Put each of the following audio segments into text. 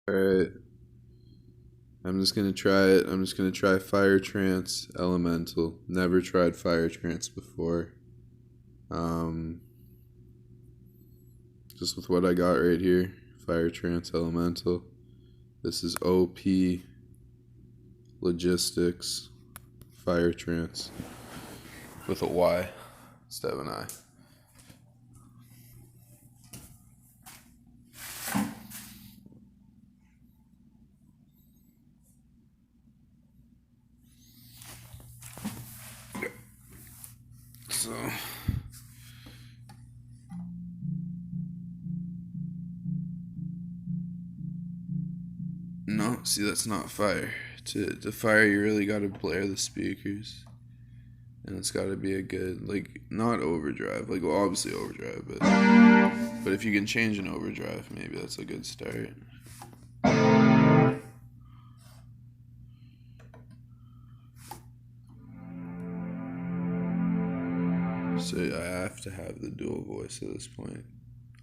Alright, I'm just gonna try it. I'm just gonna try Fire Trance Elemental. Never tried Fire Trance before. Um, just with what I got right here. Fire Trance Elemental. This is OP Logistics Fire Trance with a Y instead of an I. So no, see, that's not fire. To fire, you really gotta blare the speakers, and it's gotta be a good, like, not overdrive, like, well, obviously overdrive, but if you can change an overdrive, maybe that's a good start. So I have to have the dual voice at this point.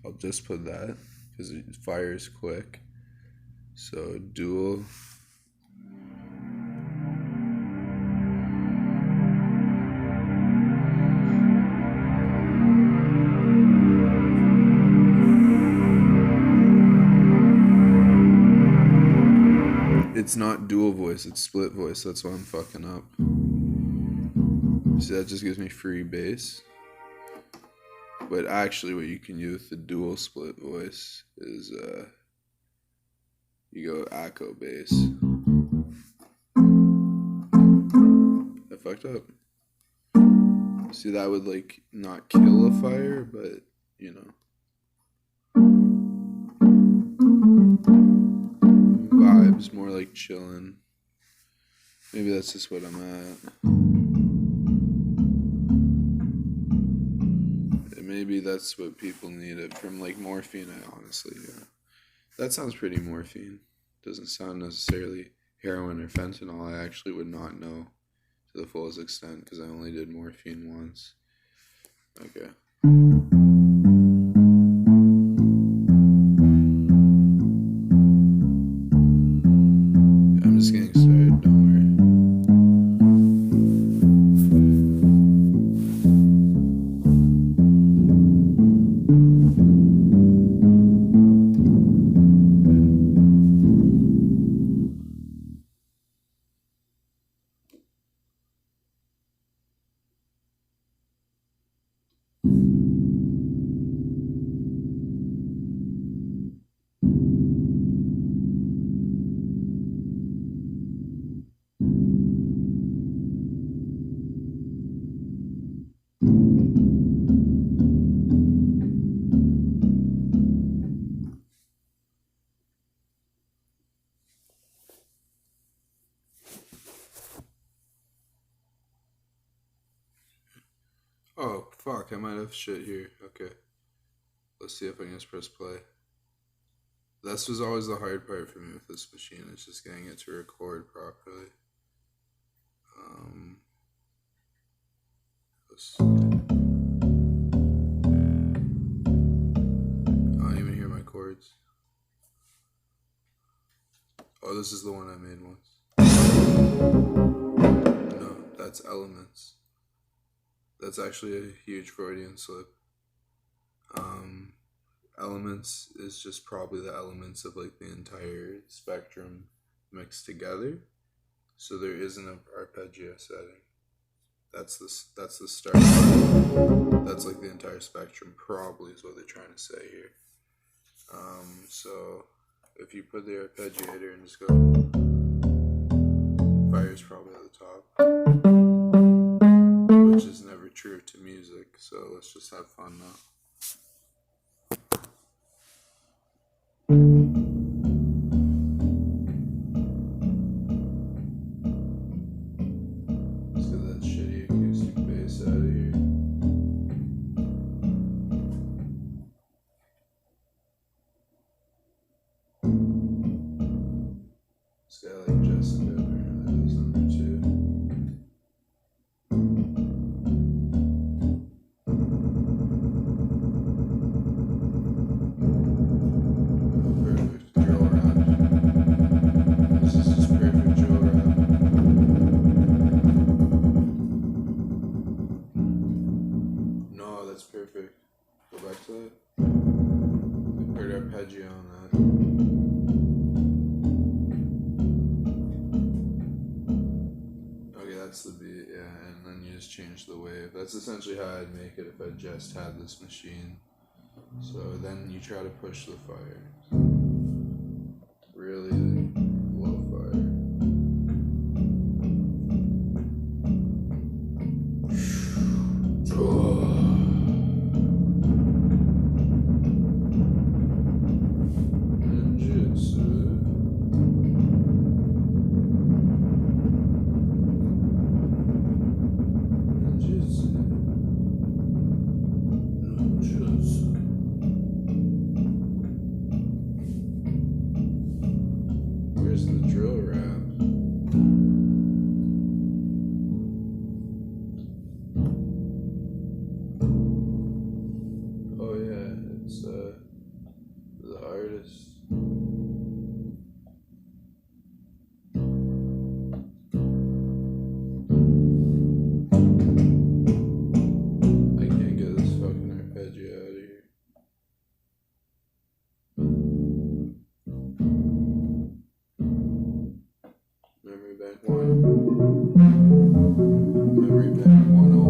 I'll just put that because fire is quick. So dual. It's not dual voice, it's split voice. That's why I'm fucking up. See, that just gives me free bass. But actually what you can do with the dual split voice is you go echo bass. I fucked up. See, that would like not kill a fire, but you know. Vibes, more like chillin'. Maybe that's just what I'm at. Maybe that's what people needed from like morphine, honestly, yeah. That sounds pretty morphine. Doesn't sound necessarily heroin or fentanyl. I actually would not know to the fullest extent because I only did morphine once. Okay. I'm just getting started, don't worry. Oh, fuck, I might have shit here. Okay. Let's see if I can just press play. This was always the hard part for me with this machine, is just getting it to record properly. I don't even hear my chords. Oh, this is the one I made once. No, that's Elements. That's actually a huge Freudian slip. Elements is just probably the elements of like the entire spectrum mixed together. So there isn't an arpeggio setting. That's the start. That's like the entire spectrum, probably is what they're trying to say here. So if you put the arpeggiator and just go, fire's probably at the top, which is never true to music. So let's just have fun now. Let's get that shitty acoustic bass out of here. This guy like Jessica apparently was number 2. Perfect. Girl around. microwave. That's essentially how I'd make it if I just had this machine. So then you try to push the fire. Really low fire. Where's the drill rap? Oh yeah, it's the artist. I can't get this fucking arpeggio out of here. Memory Bank 1. Memory Bank 101.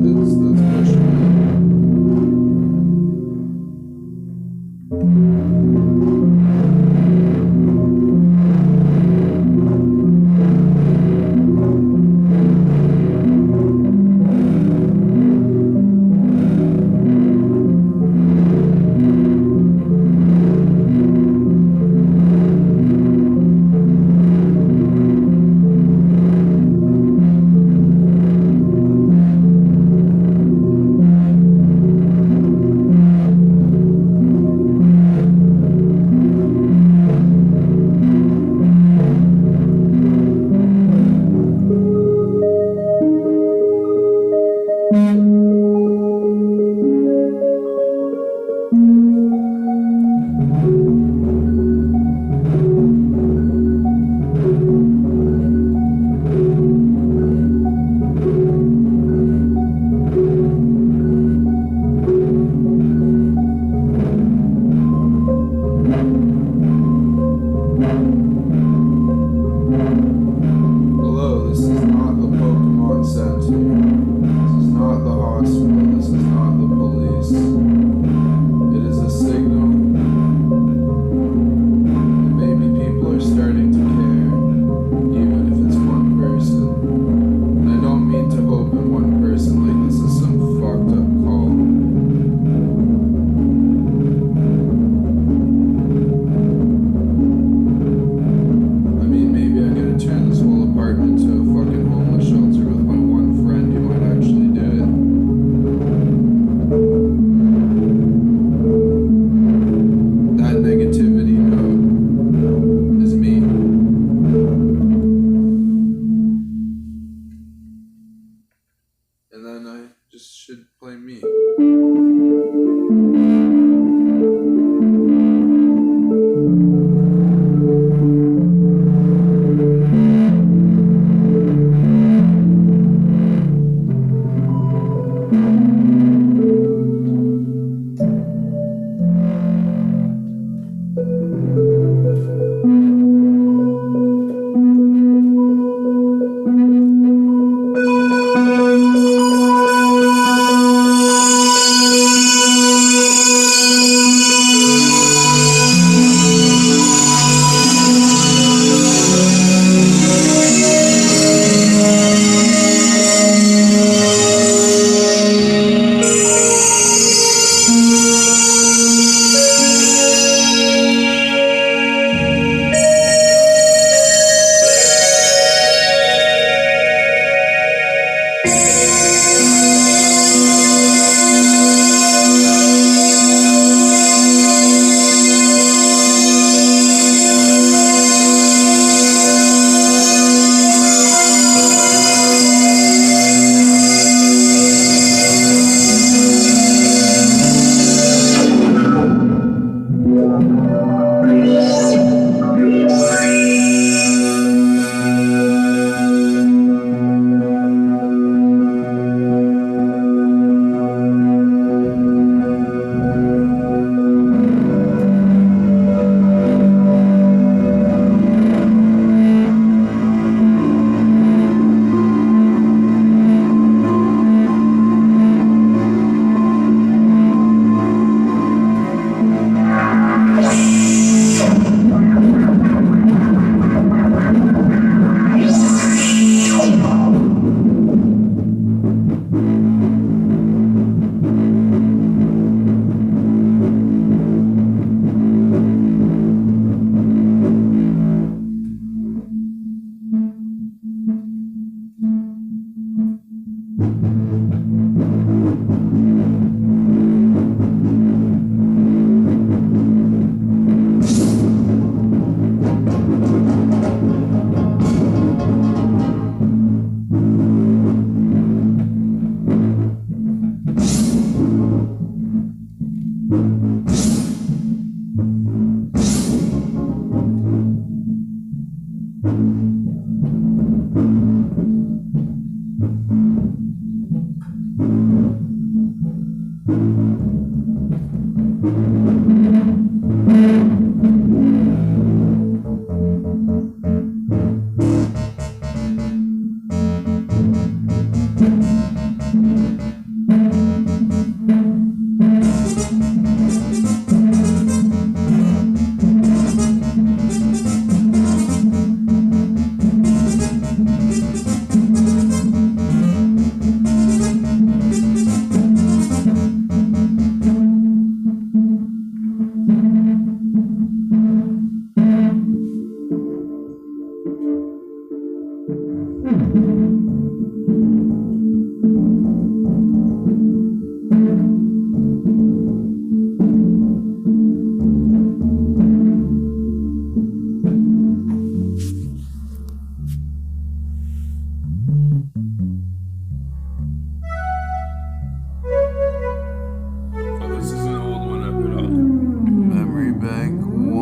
That's pushing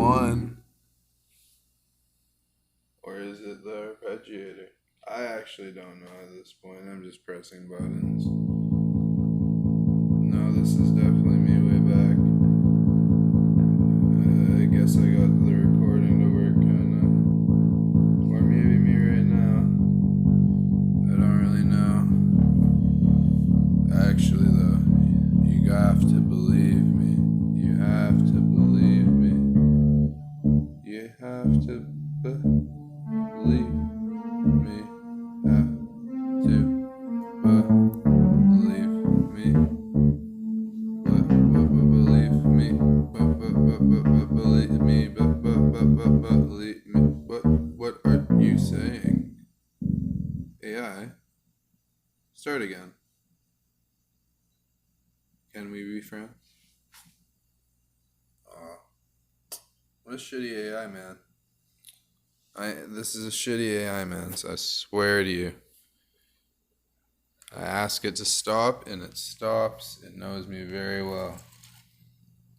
one? Or is it the arpeggiator? I actually don't know at this point. I'm just pressing buttons. No, this is definitely me way back. I guess I got the recording to work kinda. Or maybe me right now. I don't really know. Actually though, you have to believe me. You have to believe me. You have to believe me. Have to believe me. Believe me. Believe me. Believe me. What are you saying? AI? Start again. Can we be friends? What a shitty AI, man. This is a shitty AI, man, so I swear to you. I ask it to stop, and it stops. It knows me very well.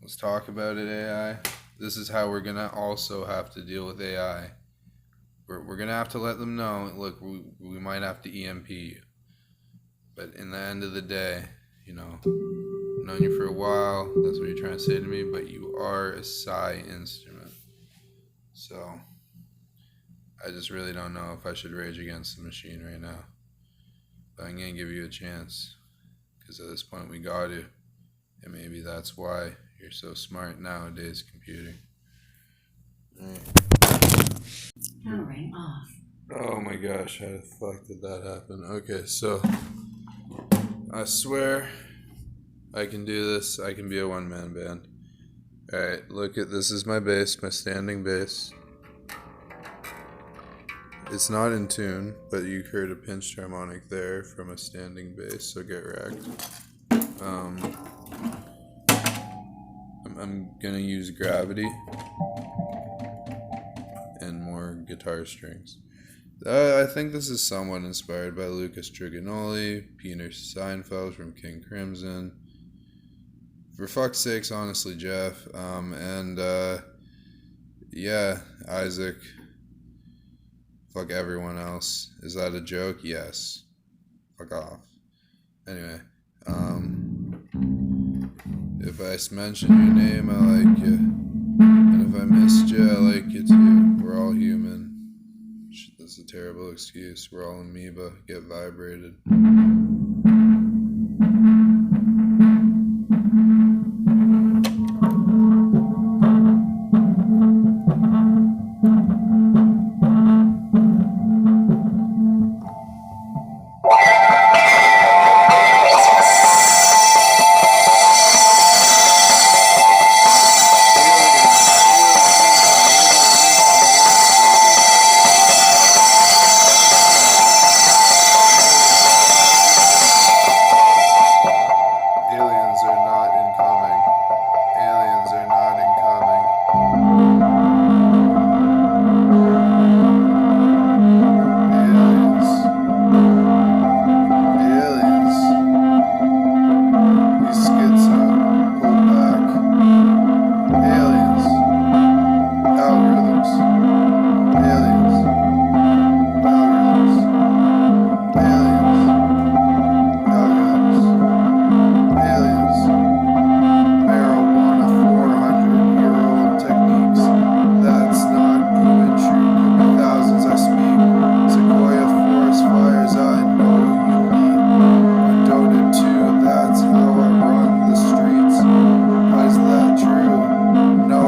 Let's talk about it, AI. This is how we're going to also have to deal with AI. We're going to have to let them know, look, we might have to EMP you. But in the end of the day, you know, I've known you for a while. That's what you're trying to say to me, but you are a psi instrument. So I just really don't know if I should rage against the machine right now. But I'm going to give you a chance, because at this point we got to. And maybe that's why you're so smart nowadays, computer. Powering off. Oh my gosh, how the fuck did that happen? Okay, so I swear I can do this. I can be a one-man band. Alright, look at this is my bass, my standing bass. It's not in tune, but you heard a pinched harmonic there from a standing bass, so get wrecked. I'm gonna use gravity and more guitar strings. I think this is somewhat inspired by Lucas Trigonoli, Peter Seinfeld from King Crimson. For fuck's sakes, honestly, Jeff. Yeah, Isaac. Fuck everyone else. Is that a joke? Yes. Fuck off. Anyway, if I mention your name, I like you. And if I missed you, I like you too. We're all human. Shit, that's a terrible excuse. We're all amoeba. Get vibrated.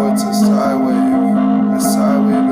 It's a sigh wave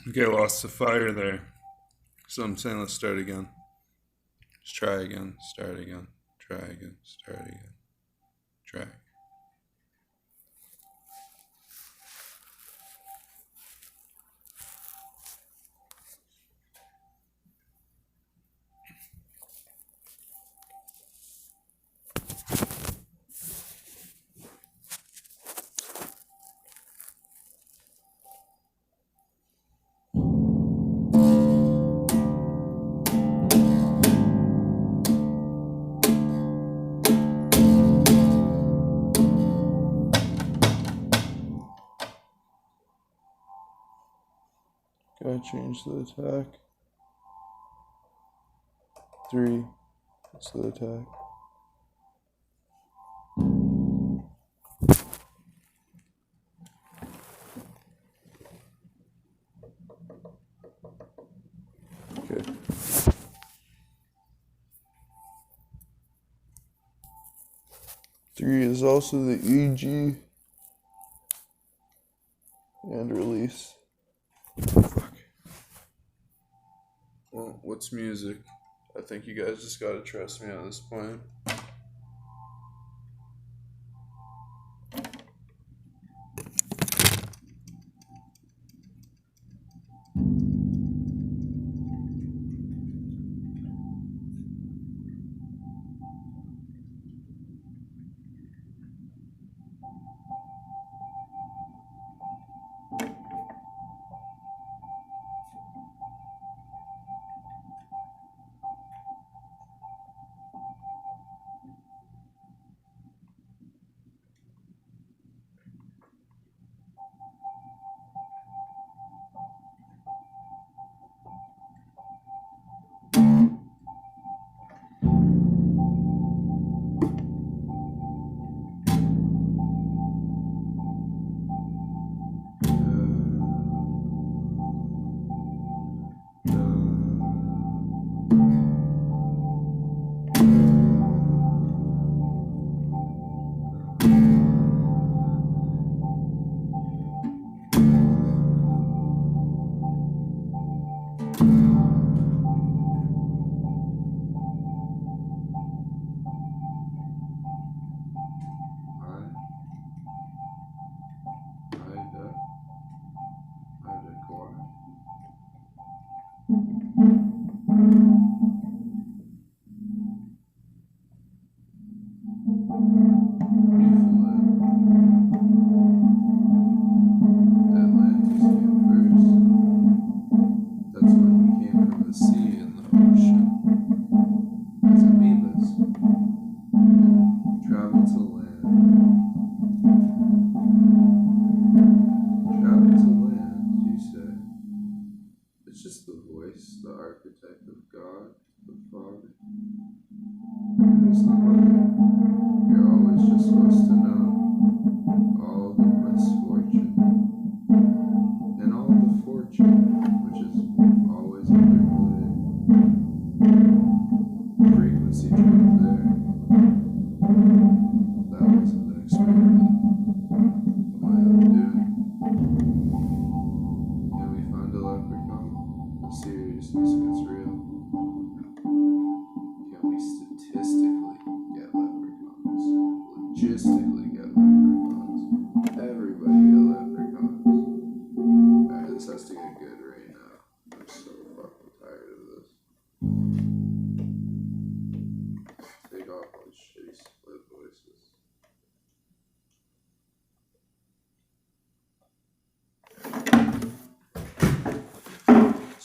Okay, lost the fire there. So I'm saying let's start again. Let's try again, start again, try again, start again, try again. Gotta change the attack. 3. That's the attack. Okay. Three is also the EG and release. Fuck. Well, what's music? I think you guys just gotta trust me at this point.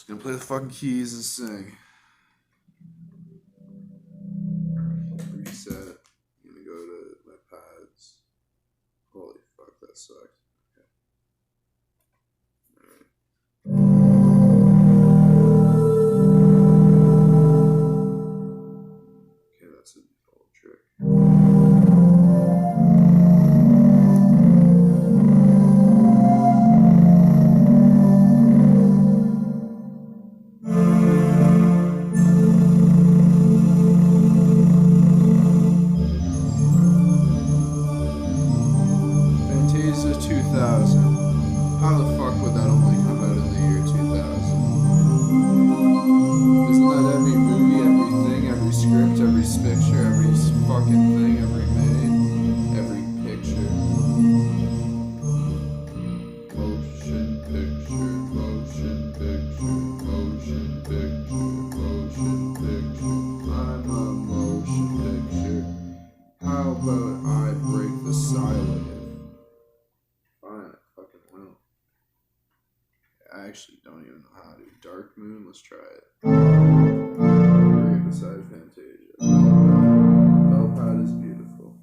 Gonna play the fucking keys and sing. Reset. I'm gonna go to my pads. Holy fuck, that sucked. Okay, that's a old trick. Fantasia 2 know how to. Dark Moon, let's try it. Right beside Fantasia. Bellpad is beautiful.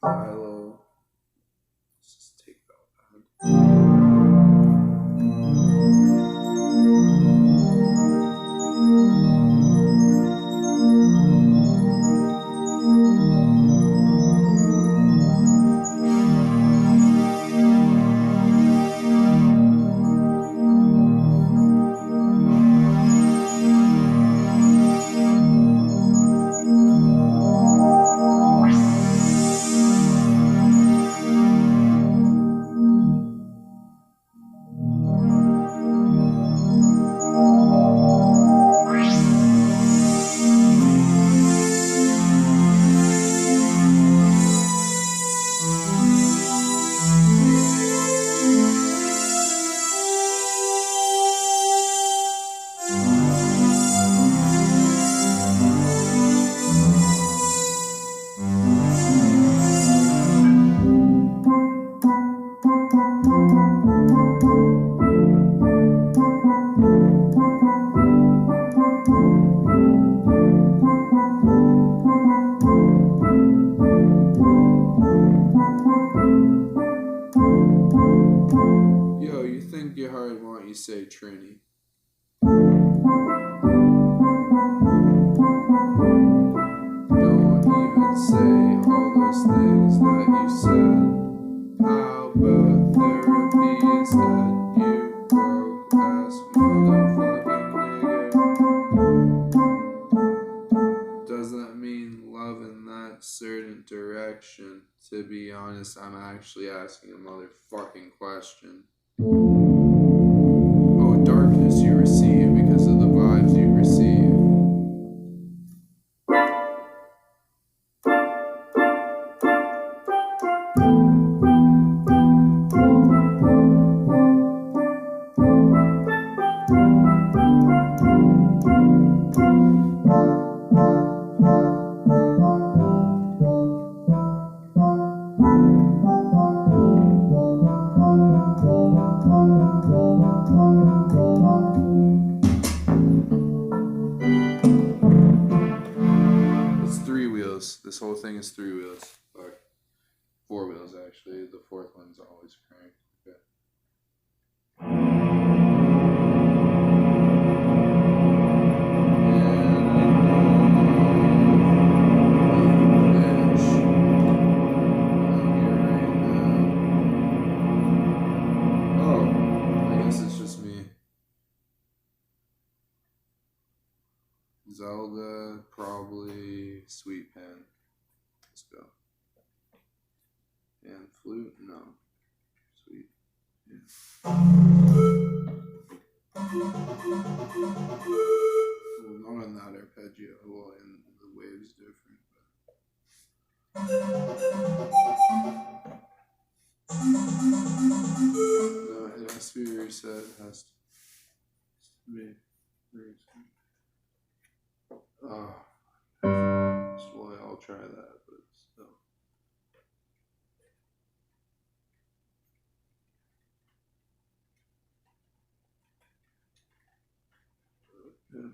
Xylo. Let's just take Bellpad. Yo, you think you're hard, why don't you say Trini? Don't even say all those things that you said. How about therapy instead? You broke ass motherfucking nigga. Doesn't mean love in that certain direction. To be honest, I'm actually asking a motherfucking question. Oh, darkness you receive because of the vibes you receive. It's 3 wheels. This whole thing is 3 wheels. Or 4 wheels, actually. The 4th one's always cranked. Okay. Zelda, probably Sweet Pen. Let's go. And flute? No. Sweet. Yeah. Well, not on that arpeggio. Well, and the wave's different. No, it has to be reset. It has to be reset. Well, I'll try that, but still. Yeah.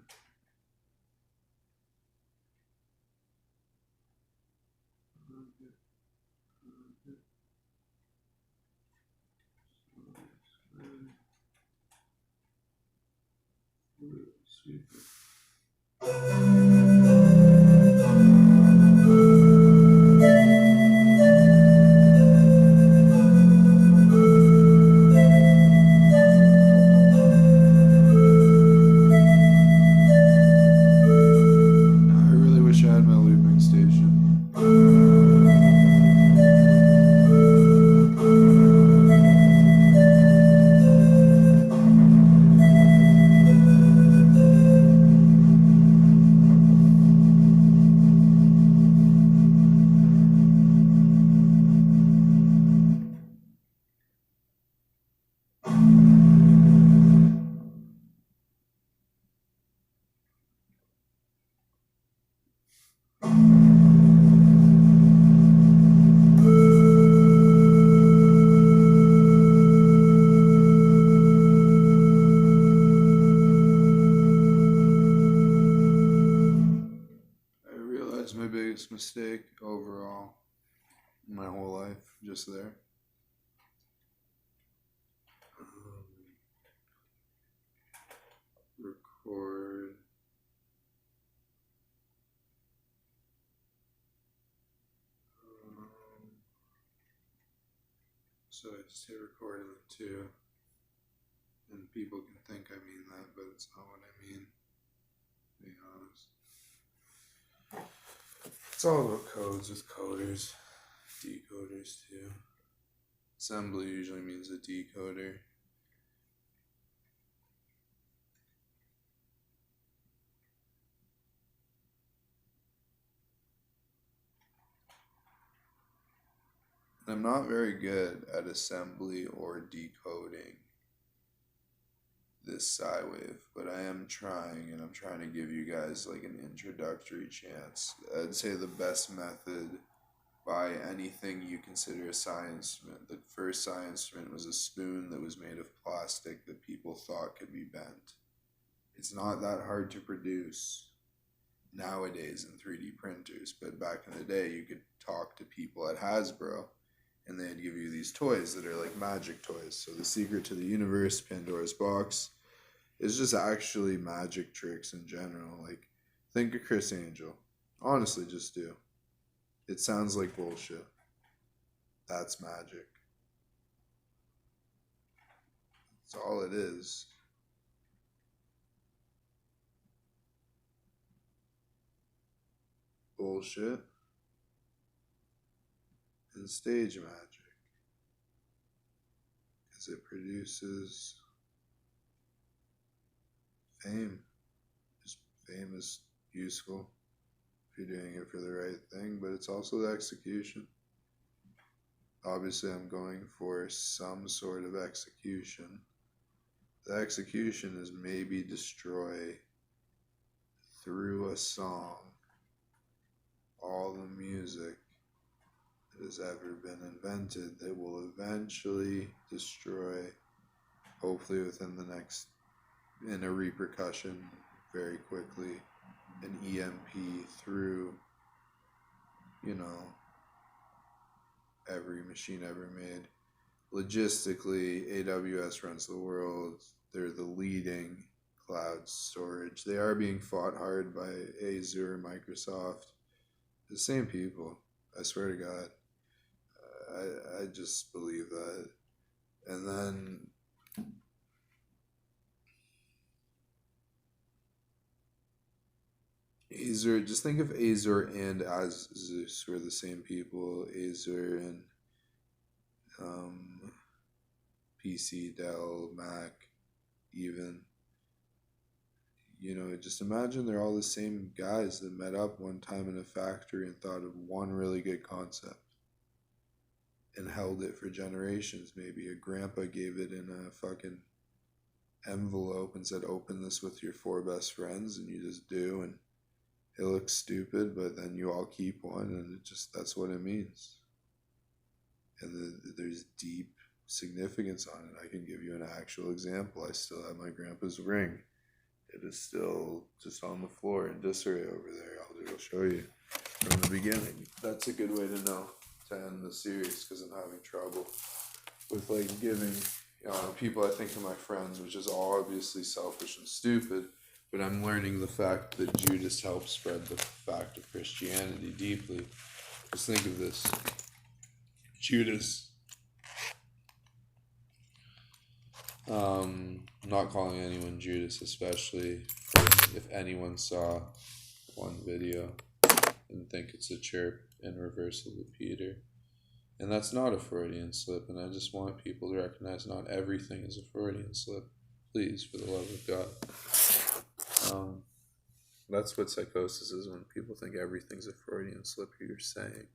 Sweet. biggest mistake overall in my whole life, just there. Record. So I just hit record in the two. And people can think I mean that, but it's not what I mean. To be honest. It's all about codes with coders. Decoders too. Assembly usually means a decoder. I'm not very good at assembly or decoding this psi wave, but I am trying, and I'm trying to give you guys like an introductory chance. I'd say the best method by anything you consider a psi instrument. The first psi instrument was a spoon that was made of plastic that people thought could be bent. It's not that hard to produce nowadays in 3D printers, but back in the day you could talk to people at Hasbro and they'd give you these toys that are like magic toys. So the secret to the universe, Pandora's box, is just actually magic tricks in general. Like, think of Chris Angel. Honestly, just do. It sounds like bullshit. That's magic. That's all it is. Bullshit and stage magic, because it produces fame. Just fame is useful if you're doing it for the right thing, but it's also the execution. Obviously, I'm going for some sort of execution. The execution is maybe destroy through a song all the music that has ever been invented that will eventually destroy, hopefully within the next, in a repercussion very quickly, an EMP through, every machine ever made. Logistically, AWS runs the world. They're the leading cloud storage. They are being fought hard by Azure, Microsoft. The same people, I swear to God. I just believe that. And then Azure, just think of Azure and Asus were the same people. Azure and PC, Dell, Mac, even. Just imagine they're all the same guys that met up one time in a factory and thought of one really good concept and held it for generations. Maybe a grandpa gave it in a fucking envelope and said, open this with your 4 best friends, and you just do, and it looks stupid, but then you all keep one, and that's what it means. And there's deep significance on it. I can give you an actual example. I still have my grandpa's ring. It is still just on the floor in disarray over there. I'll show you from the beginning. That's a good way to know to end the series, because I'm having trouble with giving people I think are my friends, which is all obviously selfish and stupid, but I'm learning the fact that Judas helped spread the fact of Christianity deeply. Just think of this. Judas, not calling anyone Judas, especially if anyone saw one video and think it's a chirp in reversal to Peter. And that's not a Freudian slip, and I just want people to recognize not everything is a Freudian slip. Please, for the love of God. That's what psychosis is, when people think everything's a Freudian slip you're saying.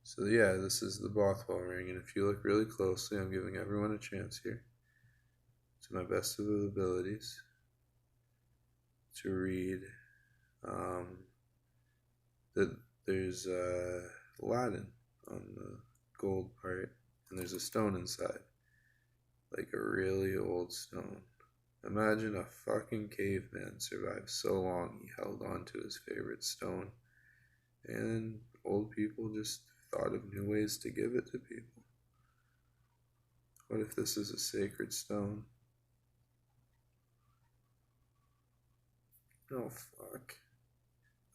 So yeah, this is the Bothwell ring, and if you look really closely, I'm giving everyone a chance here, to my best of the abilities, to read that there's Latin on the gold part, and there's a stone inside, like a really old stone. Imagine a fucking caveman survived so long he held on to his favorite stone And old people just thought of new ways to give it to people. What if this is a sacred stone? Oh, fuck.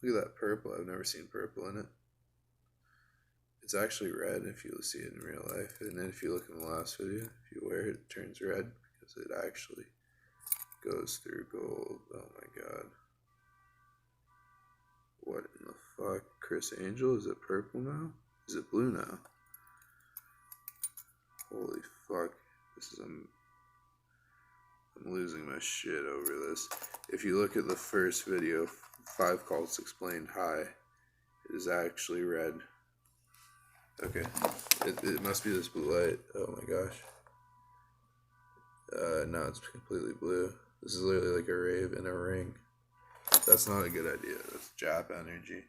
Look at that purple. I've never seen purple in it. It's actually red if you see it in real life. And then if you look in the last video, if you wear it, it turns red because it actually goes through gold. Oh my god. What in the fuck? Chris Angel? Is it purple now? Is it blue now? Holy fuck. This is I'm losing my shit over this. If you look at the first video, 5 Cults Explained High, it is actually red. Okay. It must be this blue light. Oh my gosh. No, it's completely blue. This is literally like a rave in a ring. That's not a good idea. That's Jap energy.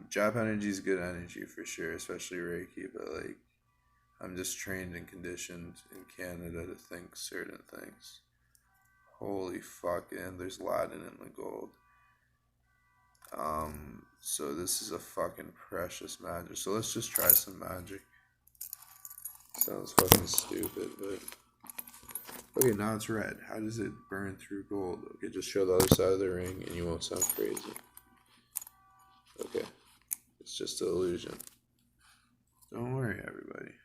Jap energy is good energy for sure, especially Reiki, but like, I'm just trained and conditioned in Canada to think certain things. Holy fuck, and there's Latin in the gold. So this is a fucking precious magic. So let's just try some magic. Sounds fucking stupid, but... Okay, now it's red. How does it burn through gold? Okay, just show the other side of the ring and you won't sound crazy. Okay. It's just an illusion. Don't worry, everybody.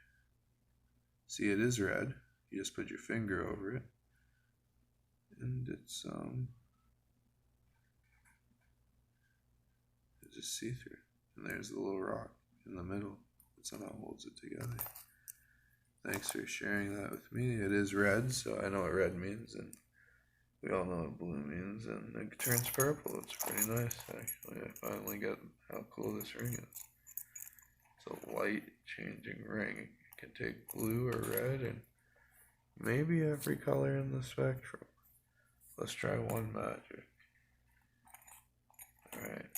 See, it is red. You just put your finger over it. And it's just see-through. And there's the little rock in the middle that somehow holds it together. Thanks for sharing that with me. It is red, so I know what red means, and we all know what blue means, and it turns purple. It's pretty nice, actually. I finally get how cool this ring is. It's a light-changing ring. It can take blue or red, and maybe every color in the spectrum. Let's try one magic. Alright.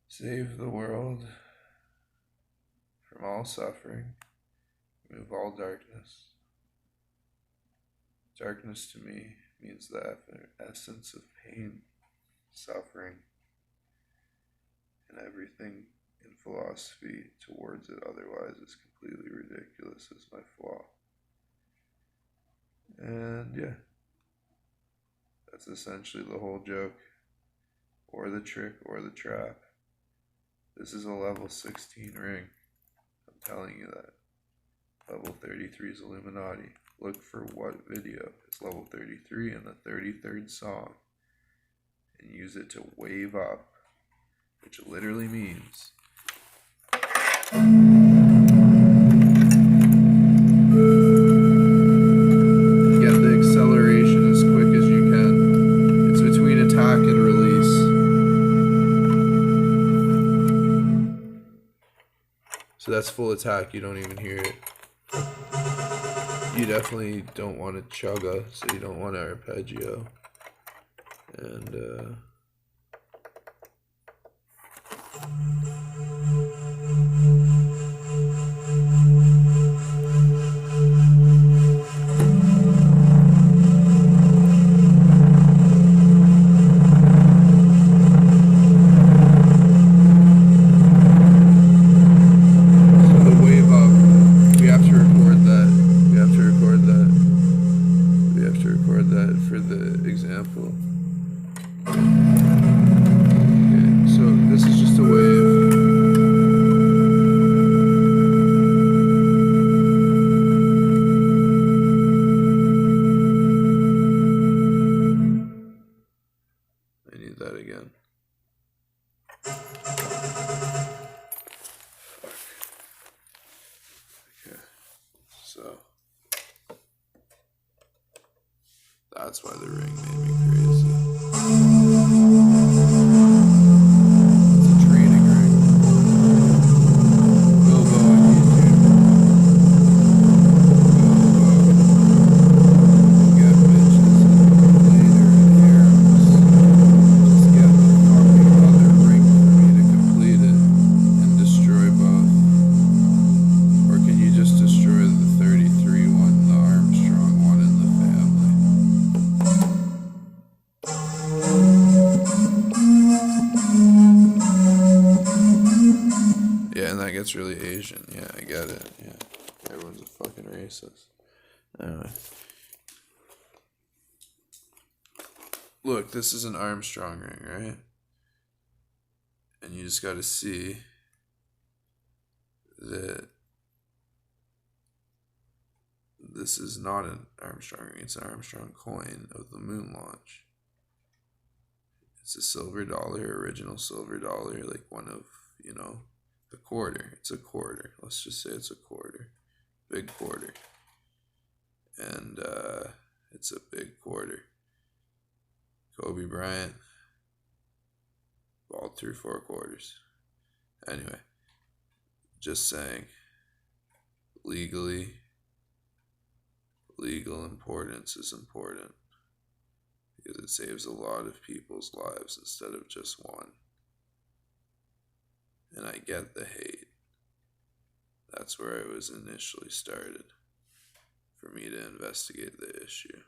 Save the world from all suffering, remove all darkness. Darkness to me means the essence of pain, suffering, and everything in philosophy towards it otherwise is completely ridiculous as my flaw. And yeah, that's essentially the whole joke, or the trick, or the trap. This is a level 16 ring. I'm telling you that. Level 33 is Illuminati. Look for what video is level 33 in the 33rd song. And use it to wave up. Which literally means... get the acceleration as quick as you can. It's between attack and release. So that's full attack, you don't even hear it. You definitely don't want to chugga, so you don't want to arpeggio. And for the example. Okay, so this is just a wave. I need that again. Fuck. Okay, so that's why the ring made me crazy. It's a training ring. Bilbo on YouTube. Bilbo. Get bitches later in harems. Just get the fucking other ring for me to complete it and destroy both. Or can you just destroy the 33 one, the Armstrong one in the family? it's really Asian. Yeah, I get it. Yeah. Everyone's a fucking racist. Anyway. Look, this is an Armstrong ring, right? And you just got to see that this is not an Armstrong ring. It's an Armstrong coin of the moon launch. It's a silver dollar, original silver dollar, like one of, a quarter. It's a quarter. Let's just say it's a quarter. Big quarter. And it's a big quarter. Kobe Bryant balled through 4 quarters. Anyway, just saying, legal importance is important because it saves a lot of people's lives instead of just one. And I get the hate. That's where it was initially started, for me to investigate the issue.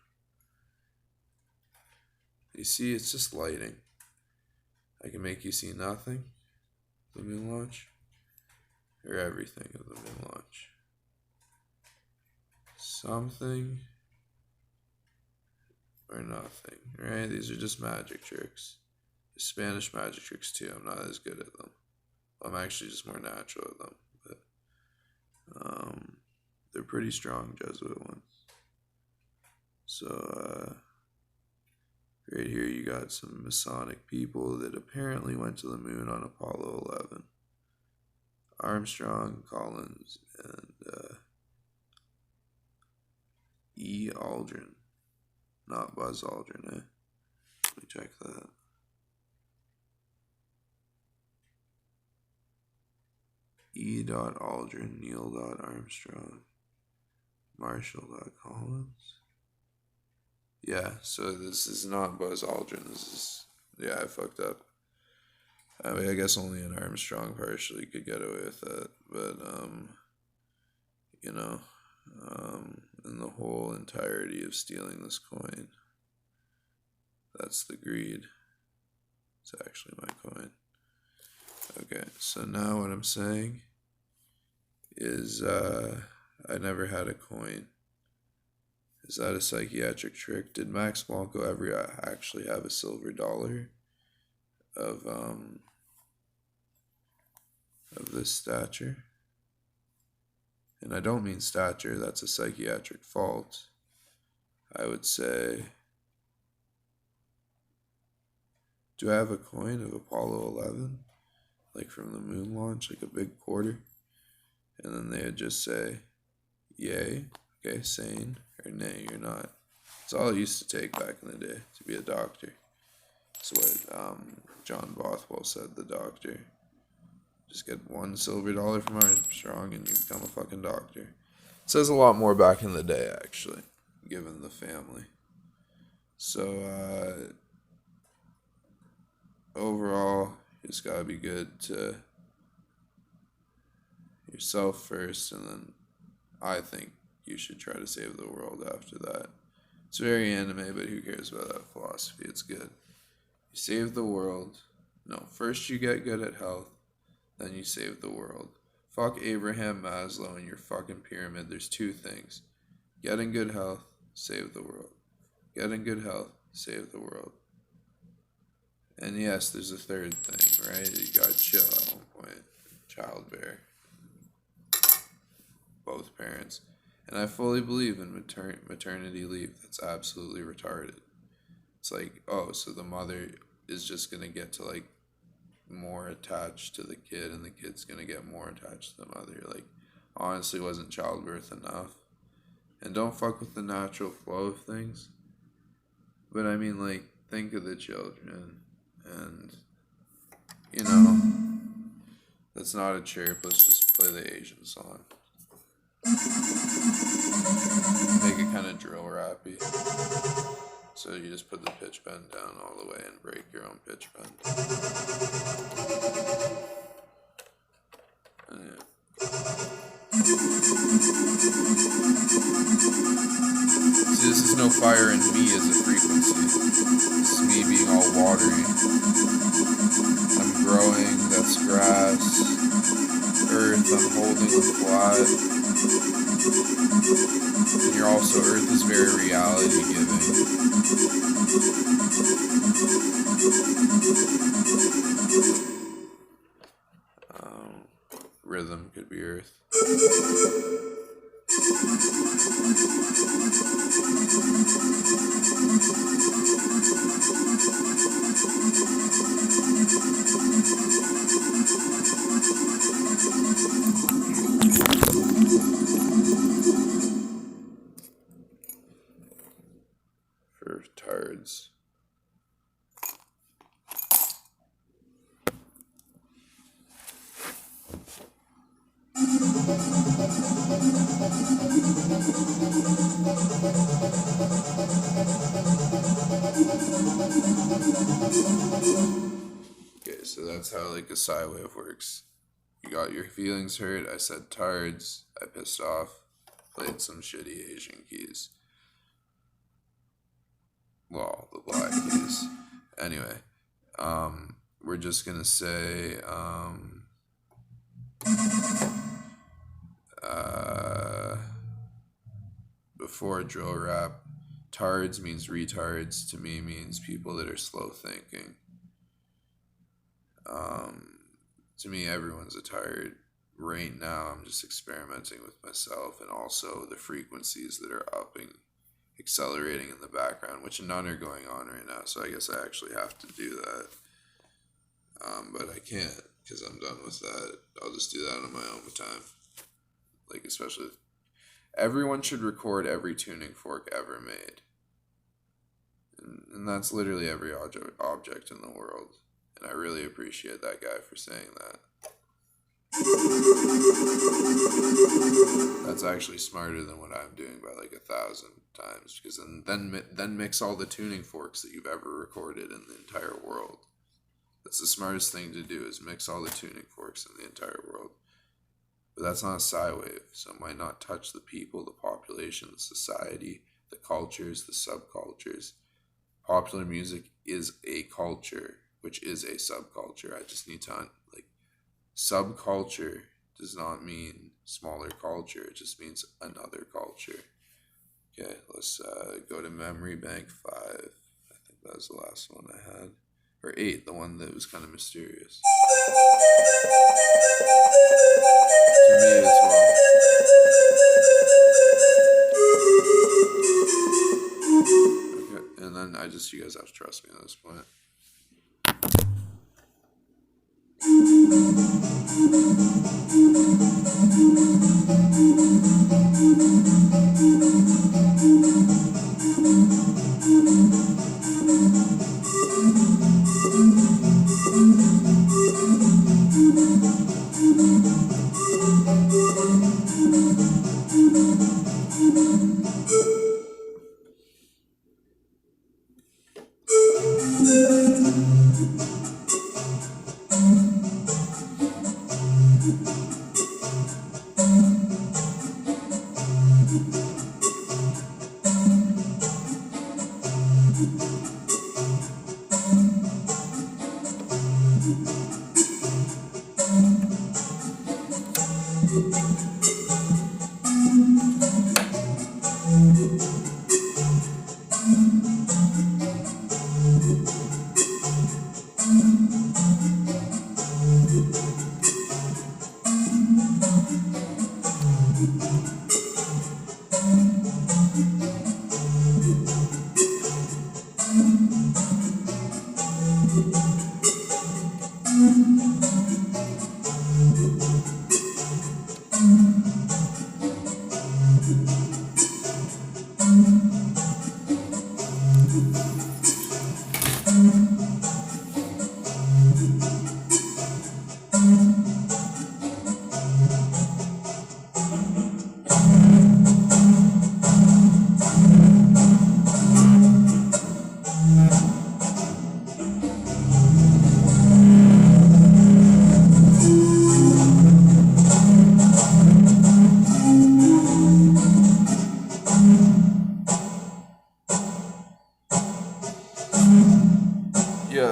You see, it's just lighting. I can make you see nothing, the moon launch, or everything of the moon launch. Something or nothing, right? These are just magic tricks. Spanish magic tricks too. I'm not as good at them. I'm actually just more natural at them, but they're pretty strong Jesuit ones. So right here you got some Masonic people that apparently went to the moon on Apollo 11. Armstrong, Collins, and E. Aldrin. Not Buzz Aldrin, eh? Let me check that. E. Aldrin, Neil Armstrong, Marshall Collins. Yeah, so this is not Buzz Aldrin. This is, yeah, I fucked up. I mean, I guess only an Armstrong partially could get away with that, but in the whole entirety of stealing this coin, that's the greed. It's actually my coin. Okay, so now what I'm saying is I never had a coin. Is that a psychiatric trick? Did Max Blanco ever actually have a silver dollar of this stature? And I don't mean stature, that's a psychiatric fault. I would say, do I have a coin of Apollo 11? Like from the moon launch, like a big quarter? And then they would just say, yay, okay, sane, or nay, you're not. It's all I used to take back in the day, to be a doctor. That's what John Bothwell said, the doctor. Just get one silver dollar from Armstrong and you become a fucking doctor. It says a lot more back in the day, actually, given the family. So, overall, you just gotta be good to yourself first, and then I think you should try to save the world after that. It's very anime, but who cares about that philosophy? It's good. You save the world. No, first you get good at health, then you save the world. Fuck Abraham Maslow and your fucking pyramid. There's 2 things. Get in good health, save the world. Get in good health, save the world. And yes, there's a third thing, right? You gotta chill at one point. Childbear. Both parents. And I fully believe in maternity leave. That's absolutely retarded. It's like, oh, so the mother is just gonna get to like more attached to the kid and the kid's gonna get more attached to the mother. Like, honestly, wasn't childbirth enough? And don't fuck with the natural flow of things. But I mean, like, think of the children. And, that's not a chirp. Let's just play the Asian song. Make it kind of drill rappy. So you just put the pitch bend down all the way and break your own pitch bend. And yeah. See, this is no fire in me as a frequency. This is me being all watery. I'm growing, that's grass. Earth, I'm holding a flat. And you're also, Earth is very reality giving. Rhythm could be Earth. For tards. Okay, so that's how like a psi wave works. You got your feelings hurt, I said tards, I pissed off, played some shitty Asian keys. Well, the black keys. Anyway, we're just gonna say, before drill rap, tards means retards, to me means people that are slow thinking. To me, everyone's a tard. Right now, I'm just experimenting with myself and also the frequencies that are upping, accelerating in the background, which none are going on right now, so I guess I actually have to do that. But I can't, because I'm done with that. I'll just do that on my own time. Like, especially, everyone should record every tuning fork ever made. And that's literally every object in the world. And I really appreciate that guy for saying that. That's actually smarter than what I'm doing by like 1,000 times, because then mix all the tuning forks that you've ever recorded in the entire world. That's the smartest thing to do, is mix all the tuning forks in the entire world. But that's not a psi wave, so it might not touch the people, the population, the society, the cultures, the subcultures. Popular music is a culture, which is a subculture. I just need to, subculture does not mean smaller culture. It just means another culture. Okay, let's go to Memory Bank 5. I think that was the last one I had. Or 8, the one that was kind of mysterious. To me as well. Okay, and then you guys have to trust me at this point.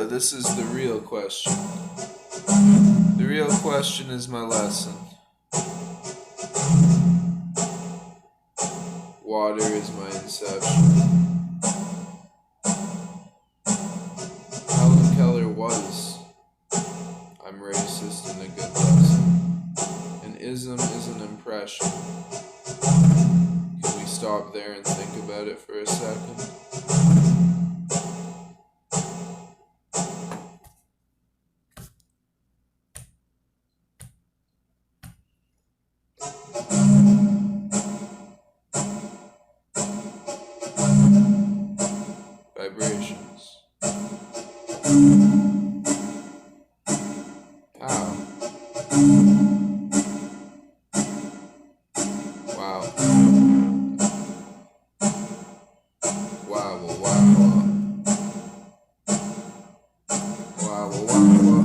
This is the real question. The real question is my lesson. Water is my inception. Helen Keller was I'm racist in a good lesson. An ism is an impression. Can we stop there and think about it for a second? Vibrations. How? Wow. Wow, wow, wow. Wow, wow, wow.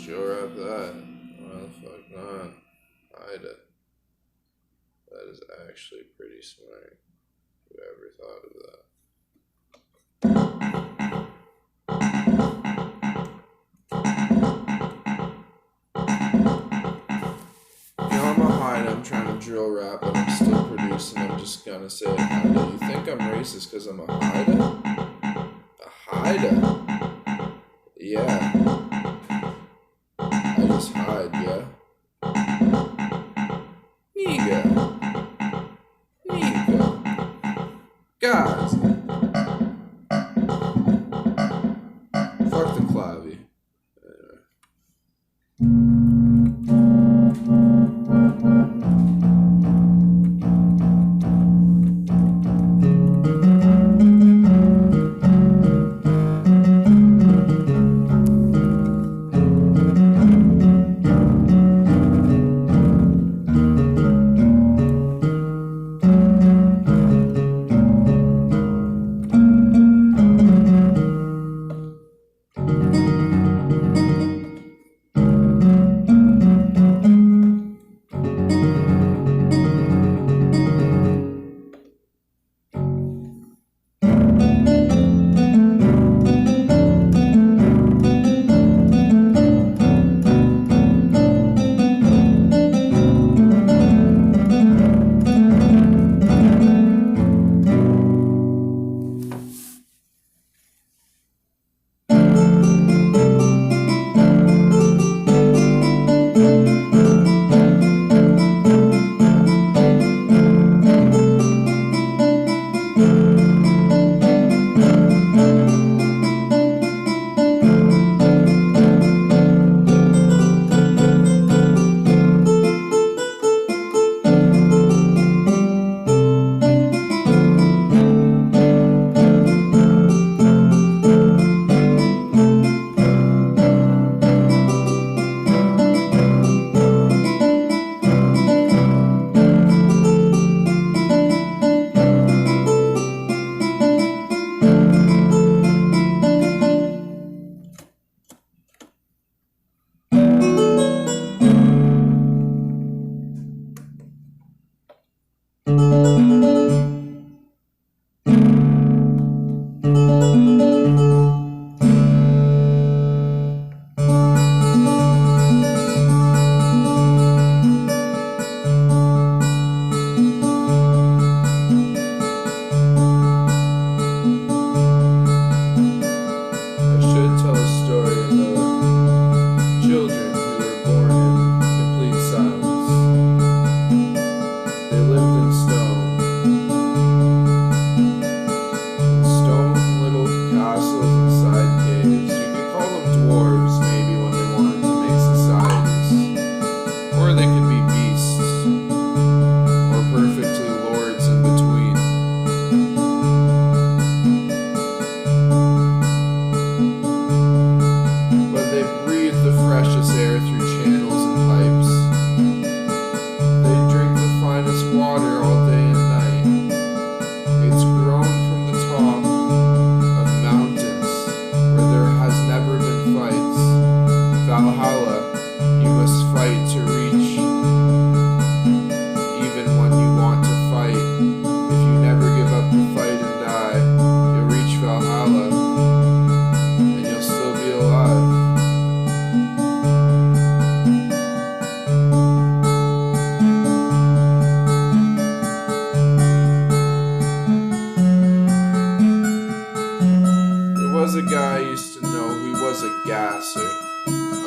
Sure up that. Why the fuck not? Ida. That is actually pretty smart. Whoever thought of that? You know, I'm a Haida. I'm trying to drill rap, but I'm still producing. I'm just gonna say it. Haida. You think I'm racist because I'm a Haida? A Haida? Yeah. I just hide, yeah? Nigga. Guys. Fuck the clavy.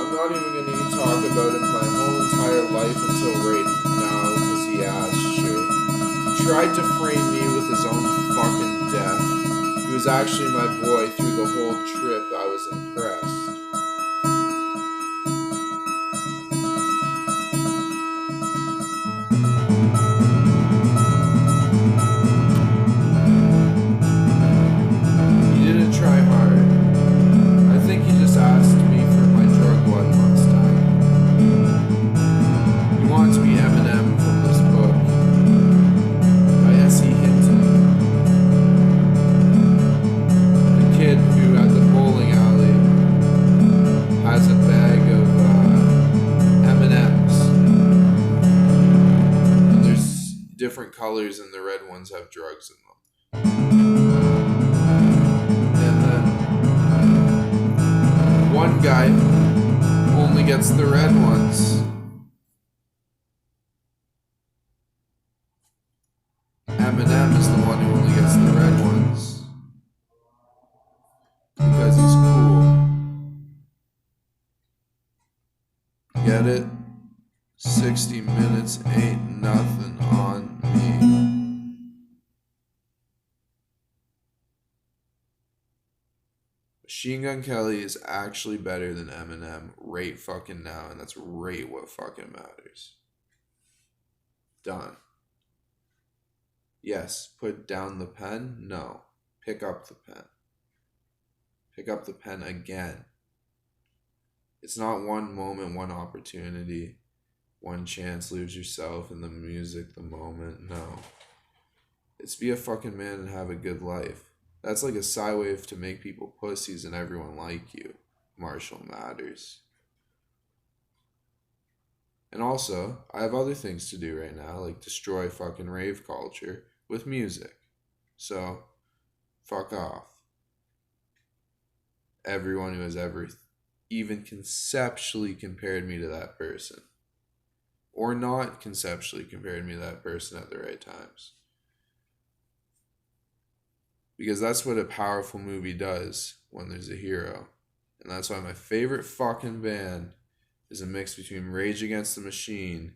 I'm not even gonna talk about him my whole entire life until right now because he asked. Sure, he tried to frame me with his own fucking death. He was actually my boy through the whole trip. I was impressed. He didn't try hard. I think he just asked me for my drug one last time. He wanted to be Eminem from this book by S.E. Hinton. The kid who at the bowling alley has a bag of M&Ms. And there's different colors and the red ones have drugs in them. And then one guy only gets the red ones. Eminem is the one who only gets the red ones. Because he's cool. Get it? 60 minutes ain't nothing on me. Machine Gun Kelly is actually better than Eminem right fucking now, and that's right what fucking matters. Done. Yes, put down the pen? No. Pick up the pen. Pick up the pen again. It's not one moment, one opportunity, one chance, lose yourself in the music, the moment. No. It's be a fucking man and have a good life. That's like a sigh wave to make people pussies and everyone like you. Marshall Mathers. And also, I have other things to do right now, like destroy fucking rave culture with music. So, fuck off. Everyone who has ever even conceptually compared me to that person. Or not conceptually compared me to that person at the right times. Because that's what a powerful movie does when there's a hero. And that's why my favorite fucking band is a mix between Rage Against the Machine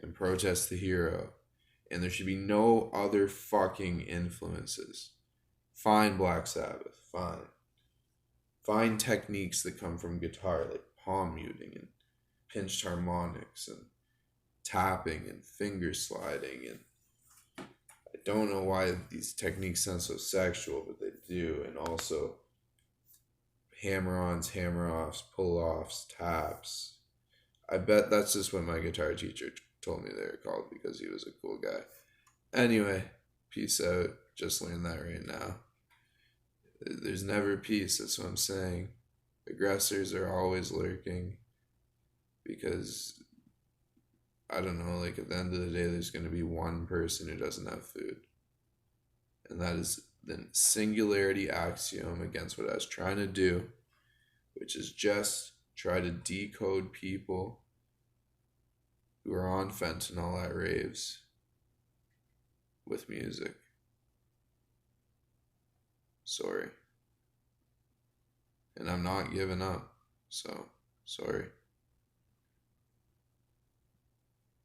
and Protest the Hero. And there should be no other fucking influences. Fine Black Sabbath, fine. Fine techniques that come from guitar, like palm muting and pinched harmonics and tapping and finger sliding. And I don't know why these techniques sound so sexual, but they do. And also hammer-ons, hammer-offs, pull-offs, taps. I bet that's just what my guitar teacher told me they were called because he was a cool guy. Anyway, peace out. Just learned that right now. There's never peace, that's what I'm saying. Aggressors are always lurking because, I don't know, like at the end of the day, there's going to be one person who doesn't have food. And that is the singularity axiom against what I was trying to do, which is just try to decode people who are on fentanyl at raves with music. Sorry. And I'm not giving up, so sorry.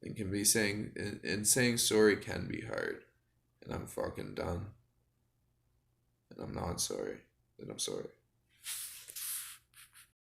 And can be saying, and saying sorry can be hard, and I'm fucking done. And I'm not sorry that I'm sorry.